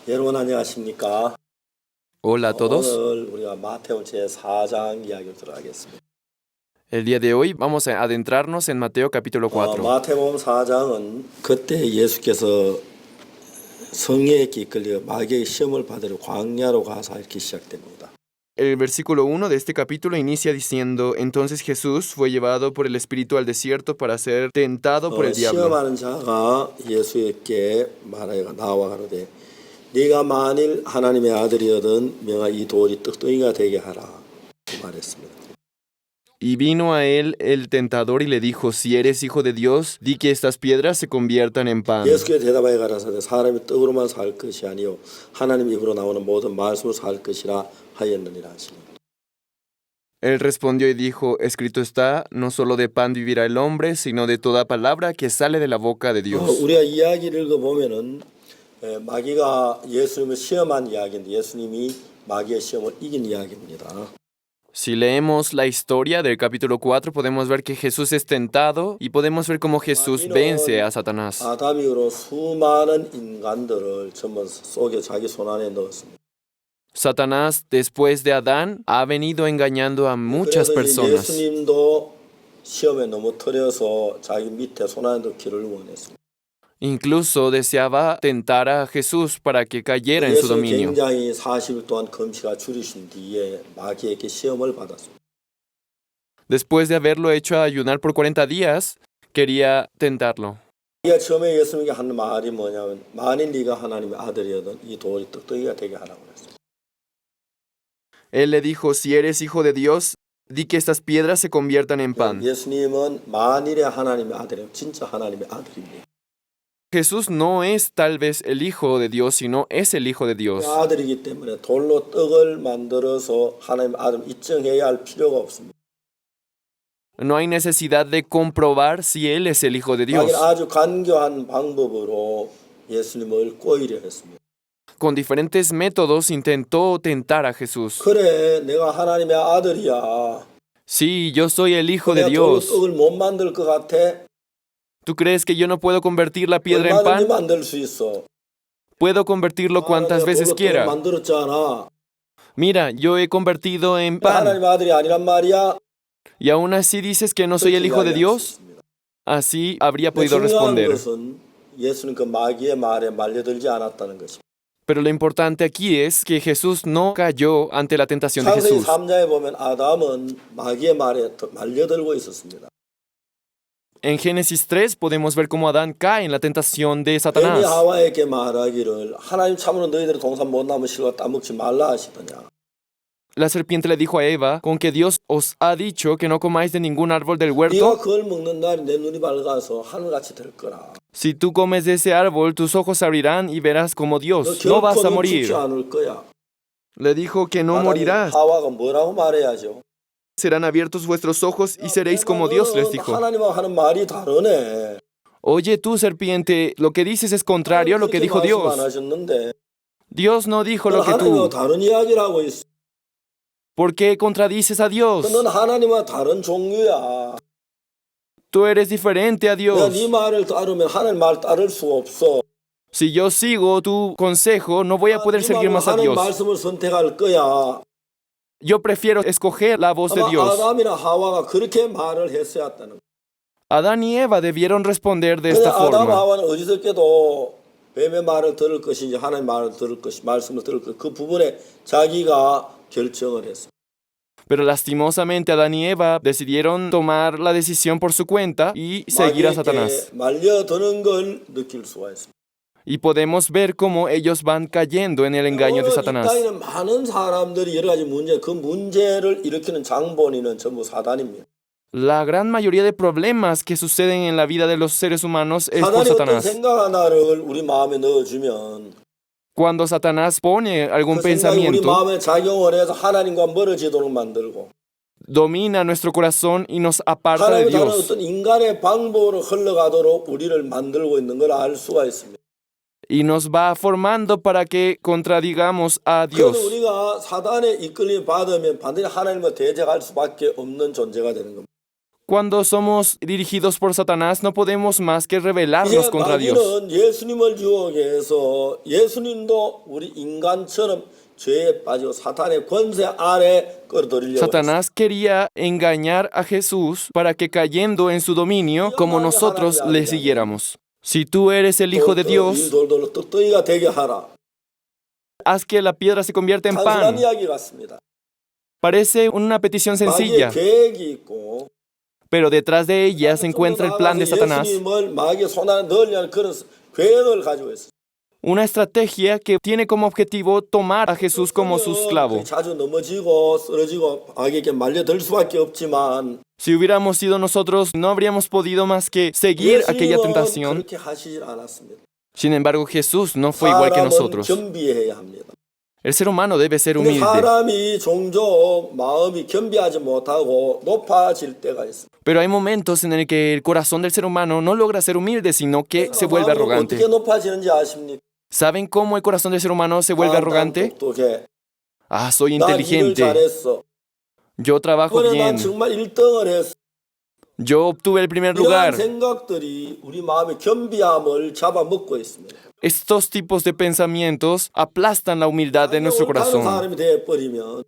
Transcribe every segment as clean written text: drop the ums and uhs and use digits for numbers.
여러분 안녕하십니까? Hola a todos. 오늘 우리가 마태복음 제4장 이야기를 들어가겠습니다. El día de hoy vamos a adentrarnos en Mateo capítulo 4. 마태복음 4장은 그때 예수께서 성령에 이끌려 마귀의 시험을 받으러 광야로 가사 이렇게 시작됩니다. El versículo 1 de este capítulo inicia diciendo: Entonces Jesús fue llevado por el Espíritu al desierto para ser tentado por el diablo. 시험하는 자가 예수에게 나와 가로되 네가 만일 하나님의 아들이거든 명하 이 돌이 떡덩이가 되게 하라 말했습니다. Y vino a él el tentador y le dijo: Si eres hijo de Dios, di que estas piedras se conviertan en pan. 예수께 대답하여 가라사대 사람이 떡으로만 살 것이 아니요 하나님 입으로 나오는 모든 말씀으로 살 것이라 하였느니라 하시니. Él respondió y dijo: Escrito está, no solo de pan vivirá el hombre, sino de toda palabra que sale de la boca de Dios. 우리가 이야기를 읽어보면은 마귀가 예수님을 시험한 이야기인데 예수님이 마귀의 시험을 이긴 이야기입니다. Si leemos la historia del capítulo 4, podemos ver que Jesús es tentado y podemos ver cómo Jesús vence a Satanás. 아담 이후로 수많은 인간들을 전부 속에 자기 손안에 넣었습니다. Satanás, después de Adán, ha venido engañando a muchas 그래서 personas. 예수님도 시험에 넘어뜨려서 자기 밑에 손안에 넣기를 원했습니다. Incluso deseaba tentar a Jesús para que cayera en su 예수는 dominio. 굉장히 40일 동안 금식을 줄이신 뒤에 마귀에게 시험을 받았습니다. Después de haberlo hecho ayunar por 40 días, quería tentarlo. 마귀가 처음에 예수님에게 한 말이 뭐냐면 만일 네가 하나님의 아들이거든 이 돌이 떡덩이가 되게 하라고 했습니다. Él le dijo: Si eres hijo de Dios, di que estas piedras se conviertan en pan. 예수님은 만일의 하나님의 아들이에요. 진짜 하나님의 아들입니다. Jesús no es tal vez el hijo de Dios, sino es el hijo de Dios. 아들이기 때문에 돌로 떡을 만들어서 하나님 아들 입증해야 할 필요가 없습니다. No hay necesidad de comprobar si él es el hijo de Dios. 마귀는 아주 간교한 방법으로 예수님을 꼬이려 했습니다. Con diferentes métodos intentó tentar a Jesús. 그래, 내가 하나님의 아들이야. Sí, yo soy el hijo de 내가 돌로 Dios. 떡을 못 만들 것 같아? ¿Tú crees que yo no puedo convertir la piedra en 얼마든지 pan? 만들 수 있어. Puedo convertirlo cuantas 내가 veces 돌로 떡을 quiera. 만들었잖아. Mira, yo he convertido en pan. 하나님의 아들이 아니란 말이야. ¿Y aún así dices que no soy el hijo de Dios? Así habría podido 중요한 responder. 것은 예수는 그 마귀의 말에 말려들지 않았다는 것입니다. Pero lo importante aquí es que Jesús no cayó ante la tentación de 창세기 Jesús. 3장에 보면 아담은 마귀의 말에 말려들고 있었습니다. En Génesis 3 podemos ver cómo Adán cae en la tentación de 뱀이 Satanás. 하와에게 말하기를 하나님 참으로 너희들의 동산 못 남은 실과 따먹지 말라 하시더냐. La serpiente le dijo a Eva: con que Dios os ha dicho que no comáis de ningún árbol del 네가 huerto. 그걸 먹는 날이 내 눈이 밝아서 하늘같이 될 거라. Si tú comes de ese árbol, tus ojos se abrirán y verás como 너 Dios. No vas a 결코 morir. 죽지 않을 거야. Le dijo que no morirás. 하와가 뭐라고 말해야죠? Serán abiertos vuestros ojos y seréis como Dios, les dijo. 하나님하고 하는 말이 다르네. Oye tú, serpiente, lo que dices es contrario a lo que dijo 말씀 안 Dios. 하셨는데 Dios no dijo lo que 하나님하고 tú. 다른 이야기를 하고 있어. ¿Por qué contradices a Dios? 넌 하나님과 다른 종류야. Tú eres diferente a 내가 Dios. 네 말을 따르면 하나님 말 따를 수가 없어. Si yo sigo tu consejo, no voy a poder seguir más a 하나님 Dios. 말씀을 선택할 거야. Yo prefiero escoger la voz de 아마 Dios. 아담이나 하와가 그렇게 말을 했어야 했다는. Adán y Eva debieron responder de 근데 esta 아담 forma. 하와는 어디서께도 뱀의 말을 들을 것인지 하나님 말을 들을 것인지 말씀을 들을 것인지 그 부분에 자기가 결정을 했어. Pero lastimosamente Adán y Eva decidieron tomar la decisión por su cuenta y seguir a Satanás. 말려드는 걸 느낄 수가 있습니다. Y podemos ver cómo ellos van cayendo en el engaño de 이 Satanás. 땅에는 많은 사람들이 여러 가지 문제, 그 문제를 일으키는 장본인은 전부 사단입니다. La gran mayoría de problemas que suceden en la vida de los seres humanos es por 사단이 어떤 Satanás. 생각 하나를 우리 마음에 넣어주면 Cuando Satanás pone algún 그 생각이 우리 pensamiento, 마음에 작용을 해서 하나님과 멀어지도록 만들고 domina nuestro corazón y nos aparta de 하나님이 다른 Dios. 어떤 인간의 방법으로 흘러가도록 우리를 만들고 있는 걸 알 수가 있습니다. Y nos va formando para que contradigamos a 그래서 Dios. 우리가 사단의 이끌림 받으면 반드시 하나님과 대적할 수밖에 없는 존재가 되는 겁니다. Cuando somos dirigidos por Satanás, no podemos más que rebelarnos 이제 contra Dios. 마귀는 예수님을 유혹해 해서 예수님도 우리 인간처럼 죄에 빠지고 사탄의 권세 아래 끌어들이려고 했어요. Satanás quería engañar a Jesús para que cayendo en su dominio, como nosotros le siguiéramos. Si tú eres el Hijo de 이 Dios, 돌들로 떡덩이가 되게 하라. haz que la piedra se convierta en pan. 단순한 이야기 같습니다. Parece una petición 마귀의 sencilla, 계획이 있고 pero detrás de ella se encuentra el plan de Satanás, 예수님을 마귀의 손 안에 넣으려는 그런 계획을 가지고 있어요. una estrategia que tiene como objetivo tomar a Jesús como su esclavo. 자주 넘어지고 쓰러지고 마귀에게 말려들 수밖에 없지만 Si hubiéramos sido nosotros, no habríamos podido más que seguir aquella 예수님은 tentación. 그렇게 하시질 않았습니다. Sin embargo, Jesús no fue igual que 사람은 nosotros. 겸비해야 합니다. El ser humano debe ser 근데 humilde, 사람이 종종 마음이 겸비하지 못하고 높아질 때가 있어요. pero hay momentos en el que el corazón del ser humano no logra ser humilde, sino que se vuelve 마음이 arrogante. 어떻게 높아지는지 아십니까? ¿Saben cómo el corazón del ser humano se vuelve 난 arrogante? 똑똑해. Ah, soy 난 일을 inteligente. 잘했어. Yo trabajo 그래 난 bien. 정말 1등을 했어. Yo obtuve el primer 이러한 lugar. 생각들이 우리 마음의 겸비함을 잡아먹고 있습니다. Estos tipos de pensamientos aplastan la humildad de nuestro 옳다는 corazón, 사람이 되어버리면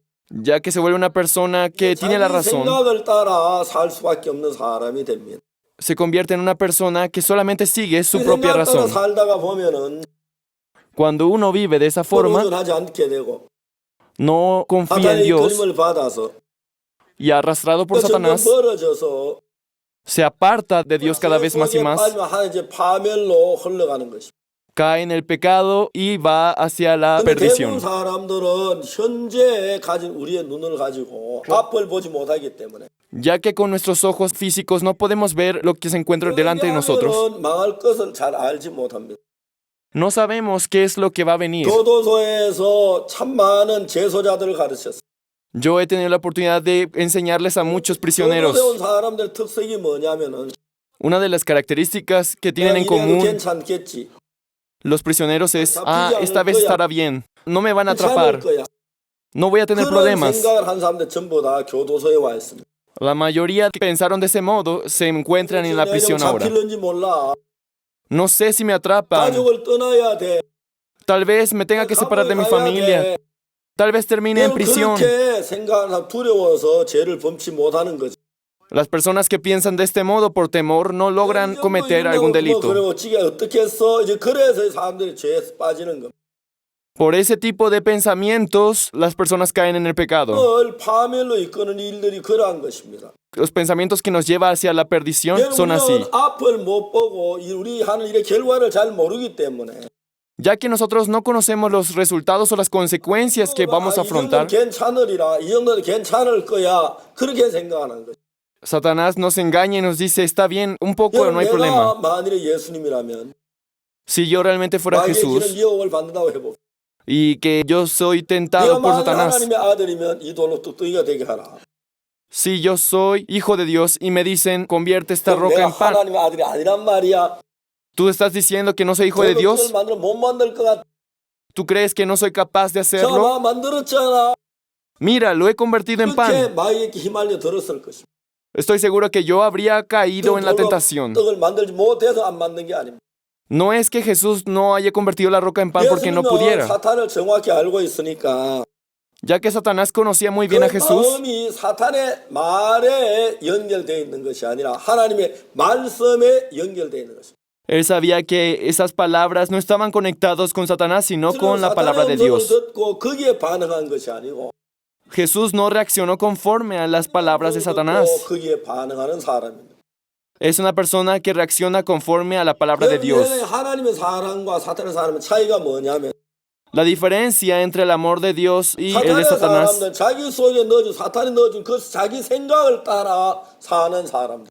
ya que se vuelve una persona que tiene la 자기 razón. 생각을 따라 살 수밖에 없는 사람이 됩니다. Se convierte en una persona que solamente sigue su 그 propia 생각 따라 razón. 살다가 보면은 Cuando uno vive de esa forma, 의존하지 않게 되고 no confía en 사탄의 Dios 이끌림을 받아서 y arrastrado por 점점 Satanás, 멀어져서 se aparta de Dios cada vez más y más, 빠지면 하나의 파멸로 흘러가는 것입니다. cae en el pecado y va hacia la 근데 대부분 perdición. 사람들은 현재 가진 우리의 눈을 가지고 앞을 보지 못하기 때문에 Ya que con nuestros ojos físicos no podemos ver lo que se encuentra delante de nosotros, 왜냐하면 망할 것을 잘 알지 못합니다. no sabemos qué es lo que va a venir. 교도소에서 참 많은 재소자들을 가르쳤어요. Yo he tenido la oportunidad de enseñarles a muchos prisioneros. 교도소에 온 사람들 특색이 뭐냐면은 Una de las características que tienen en 이래도 común 괜찮겠지. los prisioneros es, esta vez estará bien, no me van a 괜찮을 atrapar, 거야. no voy a tener 그런 problemas. 생각을 한 사람들 전부 다 교도소에 와 있습니다. La mayoría que pensaron de ese modo se encuentran en la prisión ahora. 잡힐는지 몰라. No sé si me atrapan, 가족을 떠나야 돼. tal vez me tenga que separar de mi familia, tal vez termine en prisión. 그렇게 생각하는 두려워서 죄를 범치 못하는 거지. Las personas que piensan de este modo por temor no logran cometer algún delito. 그리고 지가 어떻게 했어? 이제 그래서 사람들이 죄에 빠지는 거. Por ese tipo de pensamientos, las personas caen en el pecado. 그걸 파멸로 이끄는 일들이 그러한 것입니다. Los pensamientos que nos llevan hacia la perdición son así. 우리는 앞을 못 보고 우리 하는 일의 결과를 잘 모르기 때문에 Ya que nosotros no conocemos los resultados o las consecuencias que vamos a 이 정도는 afrontar, 괜찮으리라, 이 정도는 괜찮을 거야. 그렇게 생각하는 거죠. Satanás nos engaña y nos dice, está bien, un poco, no hay 내가 problema. 만일에 예수님이라면 Si yo realmente fuera 마귀의 길은 Jesús 유혹을 받는다고 해보. y que yo soy 네가 tentado por 만일 Satanás, 하나님의 아들이면 이 돌로 뚝뚝이가 되게 하라. si yo soy hijo de Dios y me dicen, convierte esta 그럼 roca 내가 en pan, 하나님의 아들이 아니란 말이야. tú estás diciendo que no soy hijo de 돌을 Dios, 만들어 못 만들 것 같아. tú crees que no soy capaz de hacerlo. 나 만들었잖아. Mira, lo he convertido en 그렇게 pan. 마귀에게 휘말려 들었을 것입니다. Estoy seguro que yo habría caído en la tentación. 떡을 만들지 못해서 안 만든 게 아닙니다. No es que Jesús no haya convertido la roca en pan porque no 예수님은 pudiera. 사탄을 정확히 알고 있으니까 Ya que Satanás conocía muy bien a 그 Jesús, 마음이 사탄의 말에 연결되어 있는 것이 아니라 하나님의 말씀에 연결되어 있는 것입니다. él sabía que esas palabras no estaban conectados con Satanás, sino con la palabra de 사탄의 음성을 Dios. 듣고 거기에 반응한 것이 아니고 Jesús no reaccionó conforme a las palabras de Satanás. 듣고 거기에 반응하는 사람입니다. Es una persona que reacciona conforme a la palabra de Dios. 하나님의 사랑과 사탄의 사랑의 차이가 뭐냐면 La diferencia entre el amor de Dios y el de 사탄의 Satanás, 사람들 자기 속에 넣어준 사탄이 넣어준 그 자기 생각을 따라 사는 사람들.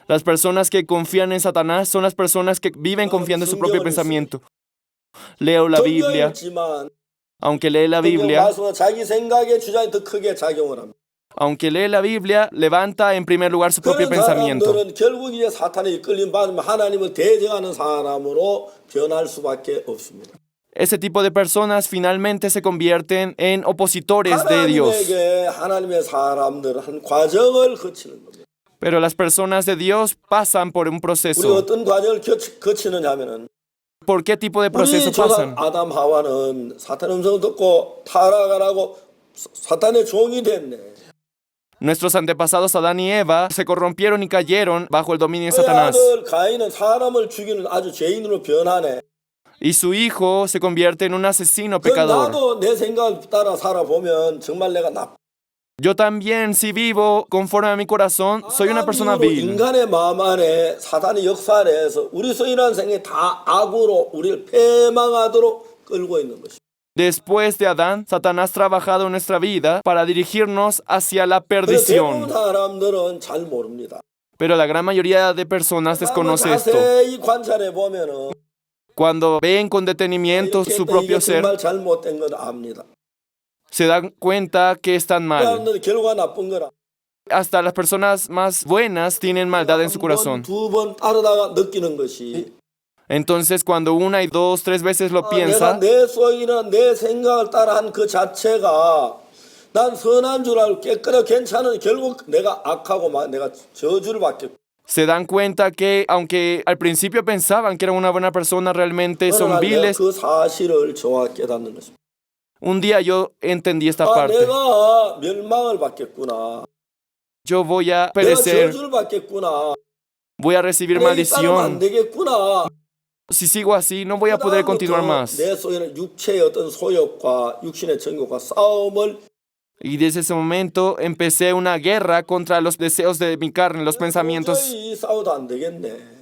las personas que confían en Satanás son las personas que viven confiando en su propio pensamiento. Leo la Biblia, 있지만 aunque lee la Biblia, 말씀은 자기 생각의 주장이 더 크게 작용을 합니다. aunque lee la Biblia, levanta en primer lugar su propio 그런 pensamiento. 사람들은 결국 이제 사탄에 이끌림 받으면 하나님을 대적하는 사람으로 변할 수밖에 없습니다. Ese tipo de personas finalmente se convierten en opositores de Dios. 하나님에게 하나님의 사람들은 한 과정을 거치는 겁니다. Pero las personas de Dios pasan por un 우리 proceso. 어떤 과정을 거치느냐 하면은 ¿Por qué tipo de proceso 우리 조상 pasan? 아담 하와는 사탄 음성을 듣고 타락하라고 사탄의 종이 됐네. Nuestros antepasados Adán y Eva se corrompieron y cayeron bajo el dominio de 그의 Satanás. 아들 가인은 사람을 죽이는 아주 죄인으로 변하네. Y su hijo se convierte en un asesino 그 pecador. 나도 내 생각을 따라 살아보면 정말 내가 Yo también, si vivo conforme a mi corazón, soy una persona 이후로 vil. 인간의 마음 안에 사탄의 역사 내에서 우리 소인한 생에 다 악으로 우리를 패망하도록 끌고 있는 것입니다. Después de Adán, Satanás ha trabajado en nuestra vida para dirigirnos hacia la 그래서 perdición. 대부분 사람들은 잘 모릅니다. Pero la gran mayoría de personas desconoce esto. 자세히 관찰해 보면은 Cuando ven con detenimiento su propio 이게 ser, 정말 잘못된 걸 압니다. se dan cuenta que están mal. 사람들이 결과가 나쁜 거라. Hasta las personas más buenas tienen maldad en su corazón. 두번 따르다가 느끼는 것이 Entonces, cuando una y dos, tres veces lo 내가 piensa, 내 소이나 내 생각을 따라한 그 자체가 난 선한 줄 알고 깨끗하고 괜찮은 결국 내가 악하고 내가 저주를 받겠고 se dan cuenta que, aunque al principio pensaban que eran una buena persona, realmente son 내가 viles. 그 사실을 정확히 깨닫는 것입니다. Un día yo entendí esta parte. 내가 멸망을 받겠구나. Yo voy a 내가 perecer, 저주를 받겠구나. voy a recibir 내가 이 따르면 안 maldición. 되겠구나. Si sigo así, no voy a poder continuar más. 내 소유는 육체의 어떤 소욕과 육신의 정욕과 싸움을 Y desde ese momento empecé una guerra contra los deseos de mi carne, los pensamientos. 도저히 싸워도 안 되겠네.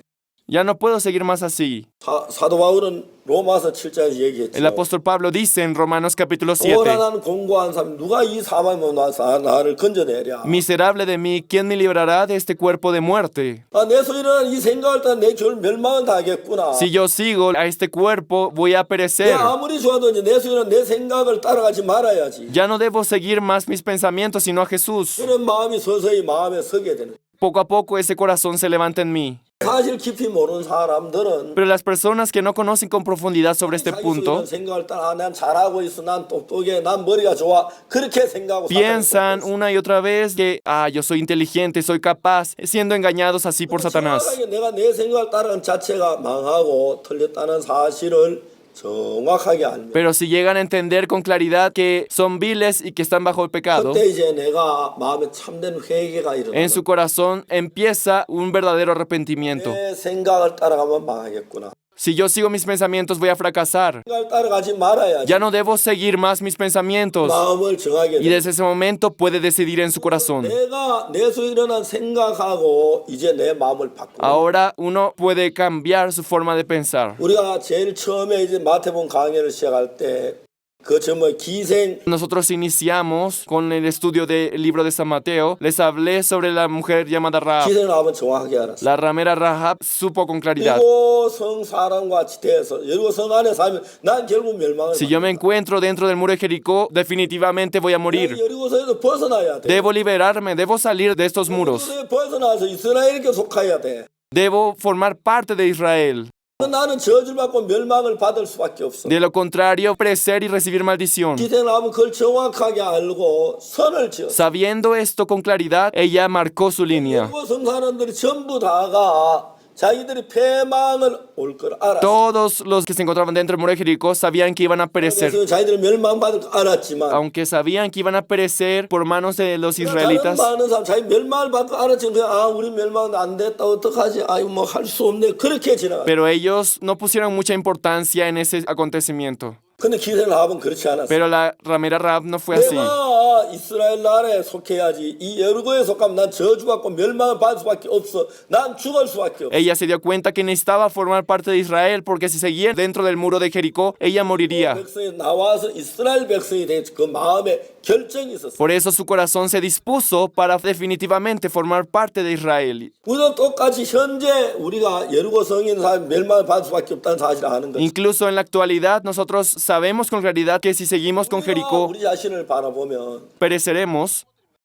Ya no puedo seguir más así. 사도 바울은 로마서 7장에서 얘기했죠. El apóstol Pablo dice en Romanos capítulo 7, 오라나는 공고한 사람 누가 이 사망에 나서 나를 건져내랴. miserable de mí, ¿quién me librará de este cuerpo de muerte? 내 소유는 이 생각을 따라 내 결 멸망을 당하겠구나. Si yo sigo a este cuerpo, voy a perecer. 내가 아무리 좋아도 이제 내 소유는 내 생각을 따라가지 말아야지. Ya no debo seguir más mis pensamientos, sino a Jesús. 그런 마음이 서서히 마음에 서게 되는. Poco a poco ese corazón se levanta en mí. 사실 깊이 모르는 사람들은 Pero las personas que no conocen con profundidad sobre este 자기 punto, 소유는 생각을 따라 난 잘하고 있어, 난 똑똑해, 난 머리가 좋아 그렇게 생각하고 piensan 살아가고 una y otra vez que, yo soy inteligente, soy capaz, siendo engañados así por Satanás. 정확하게 내가 내 생각을 따르는 자체가 망하고 틀렸다는 사실을 정확하게 알면 Pero si llegan a entender con claridad que son viles y que están bajo el pecado, 그때 이제 내가 마음에 참된 회개가 en 일어나는 su corazón empieza un verdadero arrepentimiento. 내 생각을 따라가면 망하겠구나. Si yo sigo mis pensamientos, voy a fracasar. 생각을 따라가지 말아야지. Ya no debo seguir más mis pensamientos. 마음을 정하게 Y 돼. desde ese momento puede decidir en su corazón. 내가 내 속에 일어난 생각하고 이제 내 마음을 바꾸고 Ahora uno puede cambiar su forma de pensar. 우리가 제일 처음에 이제 마태복음 강해를 시작할 때 그 정말 기생 Nosotros iniciamos con el estudio del libro de San Mateo. Les hablé sobre la mujer llamada Rahab. 기생을 한번 정확하게 알았어. La ramera Rahab supo con claridad. 그리고 성 사람과 지대에서 여리고 성 안에 살면 난 결국 멸망을 Si yo me encuentro dentro del muro de Jericó, definitivamente voy a morir. 여리고서에서 벗어나야 돼. Debo liberarme, debo salir de estos muros. 여리고서에 벗어나서 이스라엘에게 속해야 돼. Debo formar parte de Israel. 나는 저주를 받고 멸망을 받을 수밖에 없어. De lo contrario, perecer y recibir maldición. 기생을 하면 그걸 정확하게 알고 선을 지었어. Sabiendo esto con claridad, ella marcó su línea. 여리고 성 사람들이 전부 다가 자기들이 패망을 올 걸 알았어. Todos los que se encontraban dentro del muro de Jericó sabían que iban a perecer. 그래서 자기들이 멸망받을 걸 알았지만 Aunque sabían que iban a perecer por manos de los 다른 israelitas, 많은 사람 자기 멸망을 받을 걸 알았지만 그냥 우리 멸망 안 됐다 어떡하지? 아유 뭐 할 수 없네. 그렇게 지나가. pero ellos no pusieron mucha importancia en ese acontecimiento. 근데 기생을 하면 그렇지 않았어. Pero la ramera Rahab no fue así. 내가 이스라엘 나라에 속해야지. 이 여리고에 속하면 난 저주받고 멸망을 받을 수밖에 없어. 난 죽을 수밖에 없어. Ella se dio cuenta que necesitaba formar parte de Israel porque si seguía dentro del muro de Jericó, ella moriría. 백성이 나와서 이스라엘 백성이 된 그 마음에 결정이 있었어. Por eso su corazón se dispuso para definitivamente formar parte de Israel. 우리도 똑같이 현재 우리가 여리고 성에 있는 사람 멸망을 받을 수밖에 없다는 사실을 아는 거지. Incluso en la actualidad, nosotros sabemos con claridad que si seguimos con 우리가 Jericó, 우리 자신을 바라보면 pereceremos.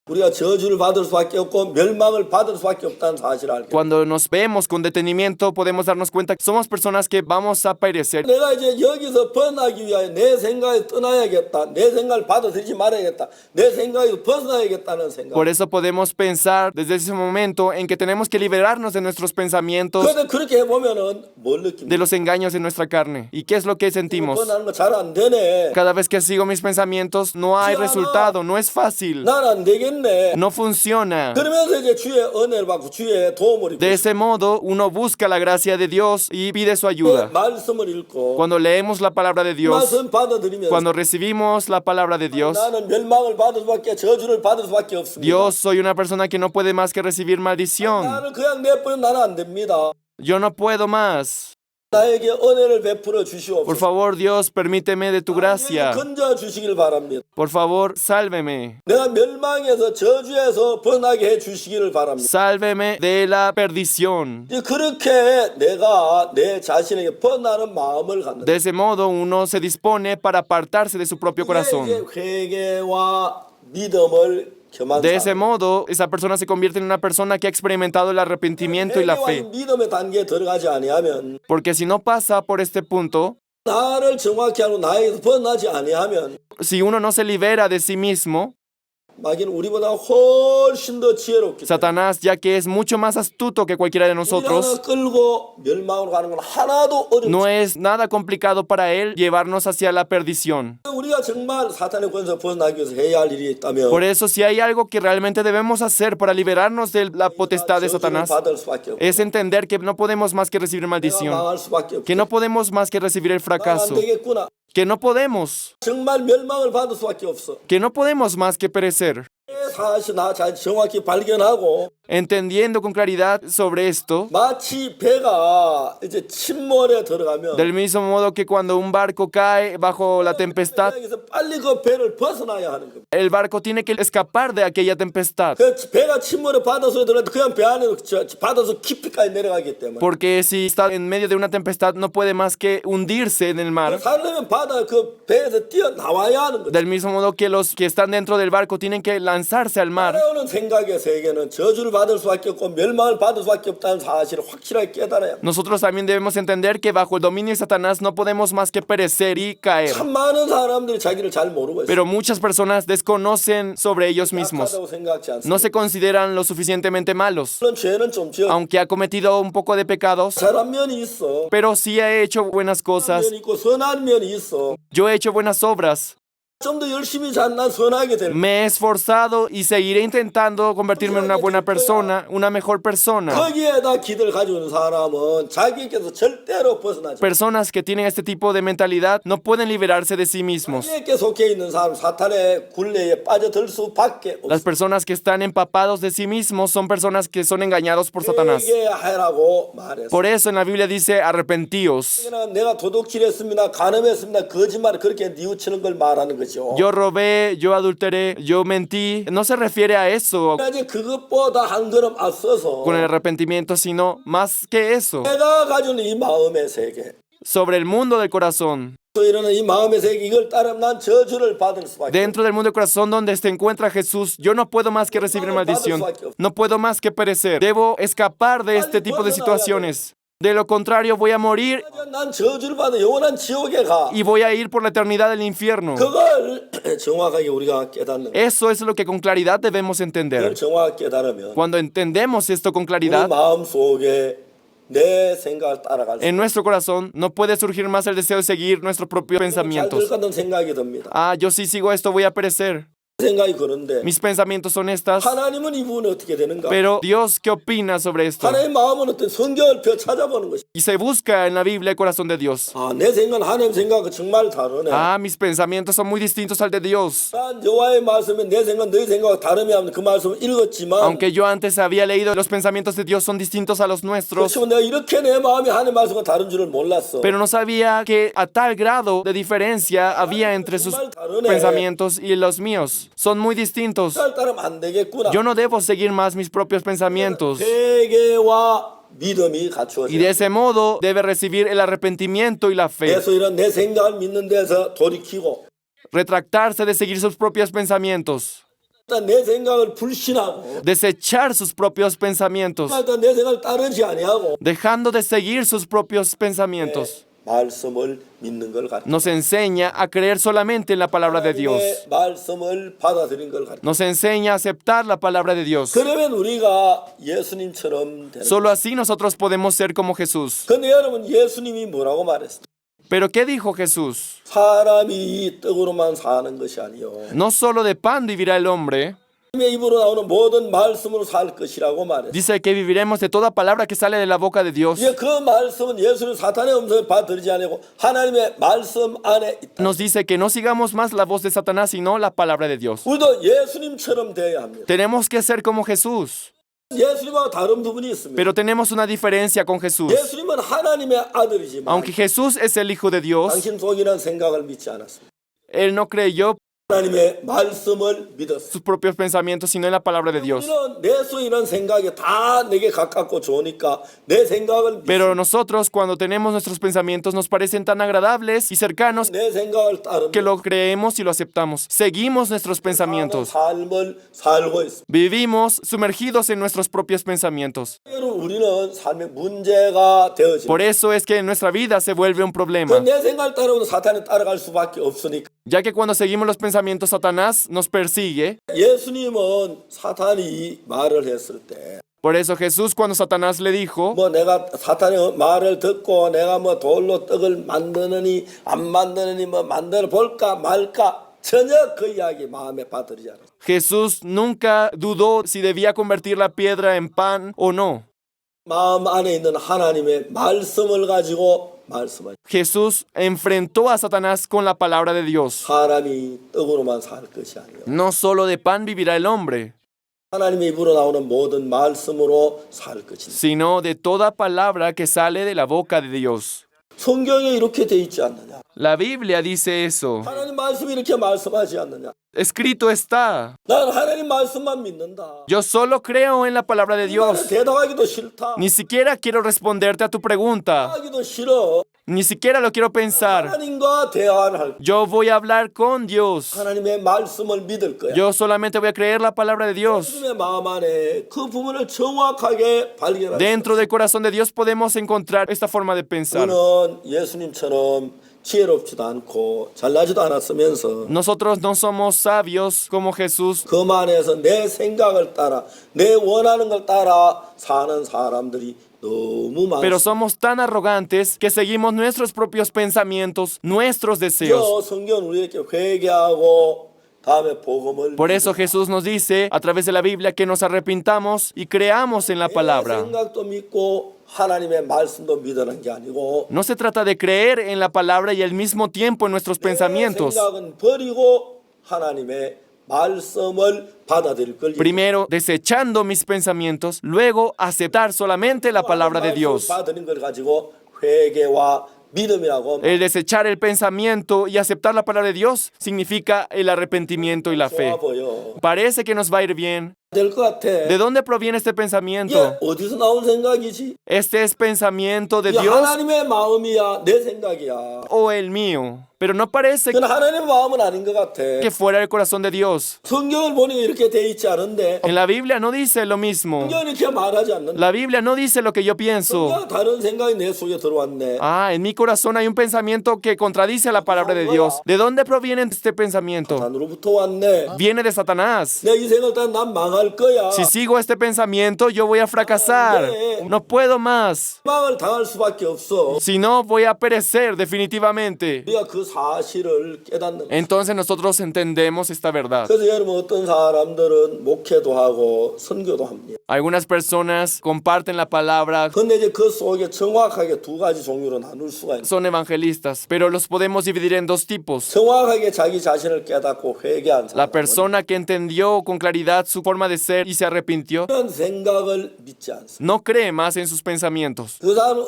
우리가 저주를 받을 수밖에 없고 멸망을 받을 수밖에 없다는 사실을 알게. Cuando nos vemos con detenimiento, podemos darnos cuenta que somos personas que vamos a perecer. 내가 이제 여기서 벗어나기 위하여 내 생각에 떠나야겠다. 내 생각을 받아들이지 말아야겠다. 내 생각에 벗어나야겠다는 생각. Por eso podemos pensar desde ese momento en que tenemos que liberarnos de nuestros pensamientos, 그런데 그렇게 해보면은 뭘 de 느낍니까? los engaños de nuestra carne. ¿Y qué es lo que sentimos? 벗어나는 거 잘 안 되네. Cada vez que sigo mis pensamientos, no hay resultado, no es fácil, 난 안 되겠네. no funciona. 그러면서 이제 주의 은혜를 받고 주의 도움을 De 입고 ese modo, uno busca la gracia de Dios y pide su ayuda. 말씀을 읽고 Cuando leemos la palabra de Dios, 말씀 받아들이면서 cuando recibimos la palabra de Dios, 나는 멸망을 받을 수밖에 저주를 받을 수밖에 없습니다. Dios, soy una persona que no puede más que recibir maldición. 나를 그냥 내버리면 나는 안 됩니다. Yo no puedo más. 나에게 은혜를 베풀어 Por 주시옵소서. favor, Dios, permíteme de tu gracia. 건져 주시길 바랍니다. Por favor, sálveme. 내가 멸망에서 저주에서 벗어나게 해 주시기를 바랍니다. Sálveme de la perdición. 이제 그렇게 내가 내 자신에게 벗어나는 마음을 갖는 De ese modo, uno se dispone para apartarse de su propio 이게 corazón. 이제 회개와 믿음을 겸한 De ese 사람. modo, esa persona se convierte en una persona que ha experimentado el arrepentimiento y la 회개와 fe. 믿음의 단계에 들어가지 아니하면 Porque si no pasa por este punto, 나를 정확히 알고 나에게서 벗어나지 아니하면 si uno no se libera de sí mismo, 마귀는 우리보다 훨씬 더 지혜롭기 때문에 Satanás, ya que es mucho más astuto que cualquiera de 우리 하나 nosotros, 끌고 멸망으로 가는 건 하나도 어렵지 no es nada complicado para él llevarnos hacia la perdición. 우리가 정말 사탄의 권세에서 벗어나기 위해서 해야 할 일이 있다면 Por eso, si hay algo que realmente debemos hacer para liberarnos de la potestad de 저주를 Satanás, 받을 수밖에 없고 es entender que no podemos más que recibir 내가 maldición, 망할 수밖에 없고 que no podemos más que recibir el 안 fracaso, 되겠구나 que no podemos, 정말 멸망을 받을 수밖에 없어 que no podemos más que perecer. 사실 나 잘 정확히 발견하고 Entendiendo con claridad sobre esto, 마치 배가 이제 침몰에 들어가면 del mismo modo que cuando un barco cae bajo la tempestad, 여기서 빨리 그 배를 벗어나야 하는 겁니다. el barco tiene que escapar de aquella tempestad. 그 배가 침몰에 바닷속에 들어가도 그냥 배 안에 바닷속 깊이까지 내려가기 때문에 Porque si está en medio de una tempestad, no puede más que hundirse en el mar. 살려면 바다 그 배에서 뛰어 나와야 하는 거죠. Del mismo modo que los que están dentro del barco tienen que lanzarse al mar. 따라오는 생각의 세계는 저주를 받을 수밖에 없고 멸망을 받을 수밖에 없다는 사실을 확실하게 깨달아야 합니다. Nosotros también debemos entender que bajo el dominio de Satanás no podemos más que perecer y caer. 참 많은 사람들이 자기를 잘 모르고 있어요. Pero muchas personas desconocen sobre ellos mismos. 약하다고 생각지 않습니다. No se consideran lo suficientemente malos. 물론 죄는 좀 지어 Aunque ha cometido un poco de pecados, 잘한 면이 있어. pero sí ha hecho buenas cosas. 면이 있고 선한 면이 있어. Yo he hecho buenas obras. 좀 더 열심히 잘난 선하게 될. Me he esforzado y seguiré intentando convertirme en una buena persona, una mejor persona. 거기에다 기대를 가지고 있는 사람은 자기에게서 절대로 벗어나지. Personas que tienen este tipo de mentalidad no pueden liberarse de sí mismos. 자기에게 속해 있는 사람 사탄의 굴레에 빠져들 수밖에 Las 없어. personas que están empapados de sí mismos son personas que son engañados por Satanás. 회개하라고 말했어. Por eso en la Biblia dice arrepentíos. 내가 도둑질했습니다, 간음했습니다, 거짓말 그렇게 뉘우치는 걸 말하는 거죠. Yo robé, yo adulteré, yo mentí. No se refiere a eso 이제 그것보다 한 걸음 앞서서 con el arrepentimiento, sino más que eso. 내가 가지고 있는 이 마음의 세계, Sobre el mundo del corazón. 또 이러는 이 마음의 세계 이걸 따르면 난 저주를 받을 수밖에. Dentro del mundo del corazón donde se encuentra Jesús, yo no puedo más que recibir maldición. No puedo más que perecer. Debo escapar de este tipo de situaciones. De lo contrario, voy a morir 난 저주를 받아 영원한 지옥에 가. y voy a ir por la eternidad del infierno. 그걸 정확하게 우리가 깨닫는. Eso es lo que con claridad debemos 그걸 entender. 정확하게 깨달으면 Cuando entendemos esto con 우리 claridad, 마음 속에 내 생각을 따라갈 수. en nuestro corazón no puede surgir más el deseo de seguir nuestros propios 잘될 pensamientos. 것 같은 생각이 듭니다. Ah, yo si sigo esto voy a perecer. 생각이 그런데 Mis pensamientos son estas. 하나님은 이 부분이 어떻게 되는가? Pero Dios, ¿qué opina sobre esto? 하나님의 마음은 어떤 성경을 펴 찾아보는 것이. Y se busca en la Biblia el corazón de Dios. 아, 내 생각은 하나님 생각과 정말 다르네. Ah, mis pensamientos son muy distintos al de Dios. 난 여호와의 말씀에 내 생각, 너희 생각과 다르면 그 말씀을 읽었지만 Aunque yo antes había leído los pensamientos de Dios son distintos a los nuestros, 그렇지만 내가 이렇게 내 마음이 하나님 말씀과 다른 줄을 몰랐어. pero no sabía que a tal grado de diferencia había entre sus pensamientos y los míos. Son muy distintos. 잘 따르면 안 되겠구나. Yo no debo seguir más mis propios pensamientos. 회개와 믿음이 Y de 갖추어져. ese modo debe recibir el arrepentimiento y la fe. 그래서 이런 내 생각을 믿는 데서 돌이키고 Retractarse de seguir sus propios pensamientos. 일단 내 생각을 불신하고 desechar sus propios pensamientos, 일단 내 생각을 따르지 아니하고 dejando de seguir sus propios pensamientos. 말씀을 믿는 걸 가르쳐. Nos enseña a creer solamente en la palabra de Dios. 하나님의 말씀을 받아들인 걸 가르쳐. Nos enseña a aceptar la palabra de Dios. 그러면 우리가 예수님처럼 되는. Solo así nosotros podemos ser como Jesús. 근데 여러분 예수님이 뭐라고 말했어요? Pero ¿qué dijo Jesús? 사람이 떡으로만 사는 것이 아니요. No solo de pan vivirá el hombre, 하나님의 입으로 나오는 모든 말씀으로 살 것이라고 말했어요. dice que viviremos de toda palabra que sale de la boca de Dios. 이제 그 말씀은 예수는 사탄의 음성을 받아들이지 아니고 하나님의 말씀 안에 있다. Nos dice que no sigamos más la voz de Satanás, sino la palabra de Dios. 우리도 예수님처럼 되어야 합니다. Tenemos que ser como Jesús, 예수님하고 다른 부분이 있습니다. pero tenemos una diferencia con Jesús. 예수님은 하나님의 아들이지만 Aunque Jesús es el Hijo de Dios, 당신 속이라는 생각을 믿지 않았습니다. Él no creyó 하나님의 말씀을 믿었습니다. sus propios pensamientos, sino en la palabra de Dios. 우리는 내 속이라는 생각이 다 내게 가깝고 좋으니까 내 생각을 Pero 믿습니다. nosotros, cuando tenemos nuestros pensamientos, nos parecen tan agradables y cercanos 내 생각을 que 따르면 lo creemos y lo aceptamos. Seguimos nuestros pensamientos. 삶을 살고 있습니다. Vivimos sumergidos en nuestros propios pensamientos. 여러분, 우리는 삶의 문제가 되어집니다. Por eso es que en nuestra vida se vuelve un problema, 내 생각을 따르면 사탄이 따라갈 수밖에 없으니까. ya que cuando seguimos los pensamientos, Satanás nos persigue. 예수님은 사탄이 말을 했을 때 Por eso Jesús, cuando Satanás le dijo, 뭐 내가 사탄의 말을 듣고 내가 뭐 돌로 떡을 만드느니 안 만드느니 뭐 만들어 볼까 말까 전혀 그 이야기 마음에 받들이지 않았어요. Jesús nunca dudó si debía convertir la piedra en pan o no. 마음 안에 있는 하나님의 말씀을 가지고 말씀하죠. Jesús enfrentó a Satanás con la palabra de Dios. 사람이 떡으로만 살 것이 아니요. No solo de pan vivirá el hombre, 하나님의 입으로 나오는 모든 말씀으로 살 것이다. sino de toda palabra que sale de la boca de Dios. 성경에 이렇게 돼 있지 않느냐? La Biblia dice eso. 하나님 말씀이 이렇게 말씀하지 않느냐? Escrito está. 나는 하나님 말씀만 믿는다. Yo solo creo en la palabra de 나는 Dios. 대답하기도 싫다. Ni siquiera quiero responderte a tu pregunta. 하기도 싫어. Ni siquiera lo quiero pensar. 하나님과 대화를 할. Yo voy a hablar con Dios. 하나님의 말씀을 믿을 거야. Yo solamente voy a creer la palabra de Dios. 예수님의 마음 안에 그 부분을 정확하게 발견할 수 Dentro del corazón de Dios podemos encontrar esta forma de pensar. 우리는 예수님처럼 지혜롭지도 않고 잘나지도 않았으면서 Nosotros no somos sabios como Jesús, 그만해서 내 생각을 따라 내 원하는 걸 따라 사는 사람들이 너무 pero 많습니다. somos tan arrogantes que seguimos nuestros propios pensamientos, nuestros deseos. 성경 우리에게 회개하고 다음에 복음을 Por eso Jesús nos dice a través de la Biblia que nos arrepintamos y creamos en la 내 palabra. 생각도 믿고 하나님의 말씀도 믿으라는 게 아니고 No se trata de creer en la palabra y al mismo tiempo en nuestros 내 pensamientos. 생각은 버리고 하나님의 말씀을 받아들일 걸 Primero, desechando mis pensamientos, luego aceptar solamente la palabra de Dios. 받는 걸 가지고 회개와 믿음이라고 El desechar el pensamiento y aceptar la palabra de Dios significa el arrepentimiento y la fe. 좋아 보여. Parece que nos va a ir bien. 될 것 같아. ¿De dónde proviene este 이게 pensamiento? 어디서 나온 생각이지? ¿Este es pensamiento de 이게 Dios 하나님의 마음이야, 내 생각이야. o el mío? Pero no parece 그건 하나님의 마음은 아닌 것 같아. que fuera el corazón de Dios. 성경을 보니 이렇게 돼 있지 않은데 En la Biblia no dice lo mismo. 성경은 이렇게 말하지 않는다. La Biblia no dice lo que yo pienso. 성경 다른 생각이 내 속에 들어왔네. Ah, en mi corazón hay un pensamiento que contradice la palabra de Dios. ¿De dónde proviene este pensamiento? 산으로부터 왔네. Viene de Satanás. 내 이 생각을 따라 난 망할 거야. Si sigo este pensamiento, yo voy a fracasar. No puedo más. 망을 당할 수밖에 없어. Si no, voy a perecer definitivamente. 우리가 그 사실을 깨닫는. Entonces nosotros entendemos esta verdad. 그래서 여러분 어떤 사람들은 목회도 하고 선교도 합니다. Algunas personas comparten la palabra, 근데 이제 그 속에 정확하게 두 가지 종류로 나눌 수가 있어요. son evangelistas, pero los podemos dividir en dos tipos. 정확하게 자기 자신을 깨닫고 회개한 La 사람. persona que entendió con claridad su forma de ser y se arrepintió, 그런 생각을 믿지 않습니다. no cree más en sus pensamientos. 그 사람은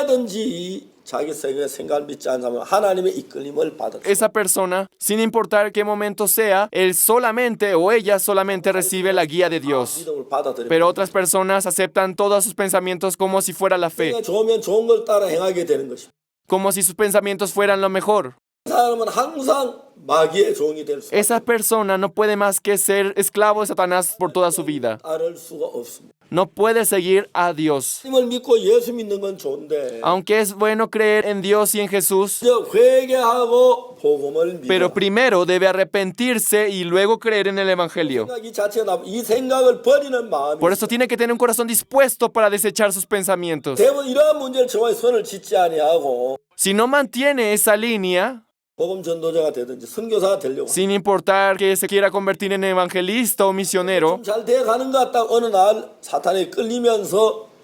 언제든지 자기 생각을 믿지 않는 사람은 하나님의 이끌림을 받았어요. Esa persona, sin importar qué momento sea, él solamente o ella solamente recibe la guía de Dios. 믿음을 받아들여요. Pero otras personas aceptan todos sus pensamientos como si fuera la fe, 좋으면 좋은 걸 따라 행하게 되는 것입니다. como si sus pensamientos fueran lo mejor. 그 사람은 항상 마귀의 종이 될 수 Esa persona no puede más que ser esclavo de Satanás por toda su vida. 따를 수가 없습니다. No puede seguir a Dios. 하나님을 믿고 예수 믿는 건 좋은데 Aunque es bueno creer en Dios y en Jesús, 먼저 회개하고 복음을 pero 믿어. primero debe arrepentirse y luego creer en el Evangelio. 생각이 자체가 이 생각을 버리는 마음이 Por eso tiene que tener un corazón dispuesto para desechar sus pensamientos. 대부분 이러한 문제를 정말 손을 짓지 아니하고 Si no mantiene esa línea, 복음 전도자가 되든지 선교사가 되려고 sin importar que se quiera convertir en evangelista o misionero, 잘 돼가는 것 같다 어느 날 사탄에 끌리면서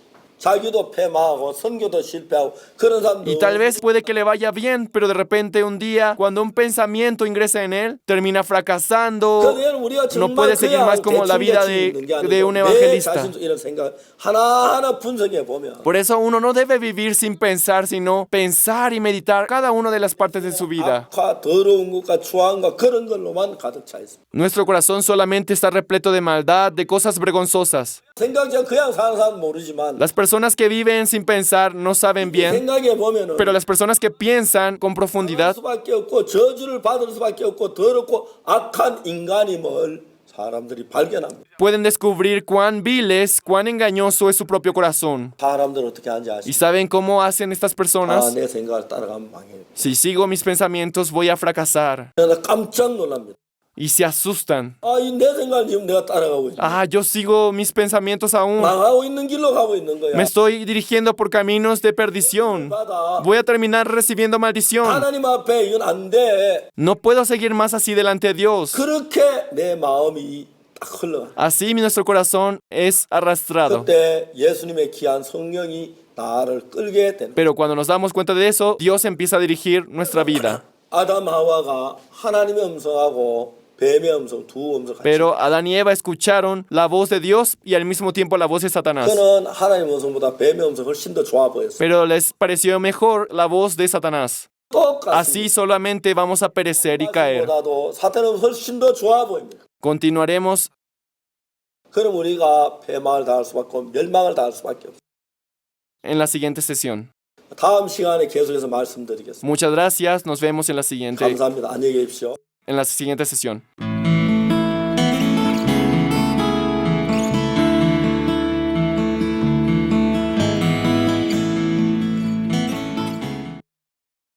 자기도 패망하고 선교도 실패하고 그런 사람도 y tal vez puede que le vaya bien, pero de repente un día, cuando un pensamiento ingresa en él, termina fracasando, 그러면 우리가 no 정말 puede seguir más como la vida de un evangelista. 자신 이런 생각 하나하나 분석해 보면 Por eso uno no debe vivir sin pensar, sino pensar y meditar cada una de las partes de su vida. 악과 더러운 것과 추함과 그런 걸로만 가득 차 있습니다. Nuestro corazón solamente está repleto de maldad, de cosas vergonzosas. 생각자 그냥 사는 사람 모르지만 Las personas que viven sin pensar no saben bien, 생각해 보면은 pero las personas que piensan con profundidad 수밖에 없고 저주를 받을 수밖에 없고 더럽고 악한 인간임을 사람들이 발견합니다. pueden descubrir cuán viles, cuán engañoso es su propio corazón. 사람들 어떻게 하는지 ¿Y 아시죠? saben cómo hacen estas personas? 내 생각을 따라가면 망해요. Si sigo mis pensamientos voy a fracasar. 내가 깜짝 놀랍니다. Y se asustan. 이 내 생각을 지금 내가 따라가고 있는 Yo sigo mis pensamientos aún. 망하고 있는 길로 가고 있는 거야. Me estoy dirigiendo por caminos de perdición. 받아. Voy a terminar recibiendo maldición. 하나님 앞에 이건 안 돼. No puedo seguir más así delante de Dios. 그렇게 내 마음이 딱 흘러가. Así nuestro corazón es arrastrado. 그때 예수님의 귀한 성령이 나를 끌게 되는. Pero cuando nos damos cuenta de eso, Dios empieza a dirigir nuestra vida. 아담 하와가 하나님의 음성하고 뱀의 음성 두 음성 같이. Pero Adán y Eva escucharon la voz de Dios y al mismo tiempo la voz de Satanás. 그는 하나님의 음성보다 뱀의 음성 훨씬 더 좋아 보였어요. Pero les pareció mejor la voz de Satanás. 똑같습니다. Así solamente vamos a perecer y caer. 보다도 사탄은 훨씬 더 좋아 보입니다. Continuaremos 그럼 우리가 패망을 당할 수밖에 없고 멸망을 당할 수밖에 없어요. en la siguiente sesión. 다음 시간에 계속해서 말씀드리겠습니다. Muchas gracias. Nos vemos en la siguiente 감사합니다. 안녕히 계십시오. sesión.